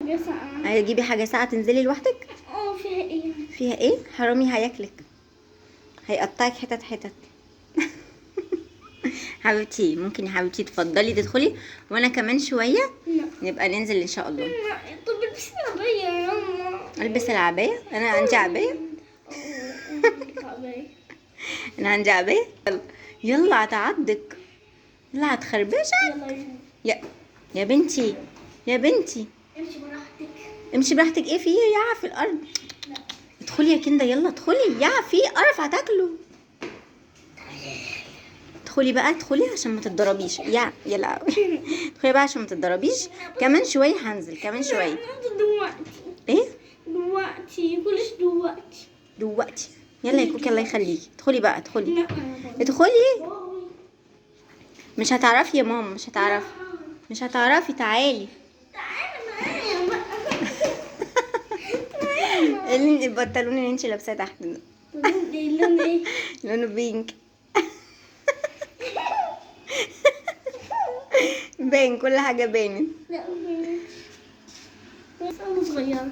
حاجة ساقعة. هتجيبي حاجه ساقعه تنزلي لوحدك؟ فيها ايه؟ فيها ايه؟ حرامي هياكلك، هيقطعك حتت حتت. حبيبتي ممكن يا حبيبتي تفضلي تدخلي وانا كمان شويه لا. نبقى ننزل ان شاء الله. طب البسي العباية يا ماما. البس العبايه؟ انا عندي عبايه. عباية. انا عندي عبايه. يلا يلا هتعضك، يلا هتخربشك. يلا يا بنتي يا بنتي امشي براحتك. امشي براحتك. ايه في ايه يا في الارض؟ لا. ادخلي يا كندا، يلا ادخلي يا في قرف هتاكله. ادخلي بقى ادخلي عشان ما تتضربيش يلا ادخلي بقى عشان ما تتضربيش. كمان شويه هنزل، كمان شويه. دلوقتي. ايه دلوقتي كلش دلوقتي. دلوقتي؟ يلا يا كوكي الله يخليكي. ادخلي بقى ادخلي لا. ادخلي. مش هتعرفي يا ماما، مش هتعرفي، مش هتعرفي. تعالي تعالي معايا بقى. البنطلون اللي انت لابساه تحت ده لون ايه؟ لونه بينك. باين، كل حاجه باينه. لا بس انا صغيرة.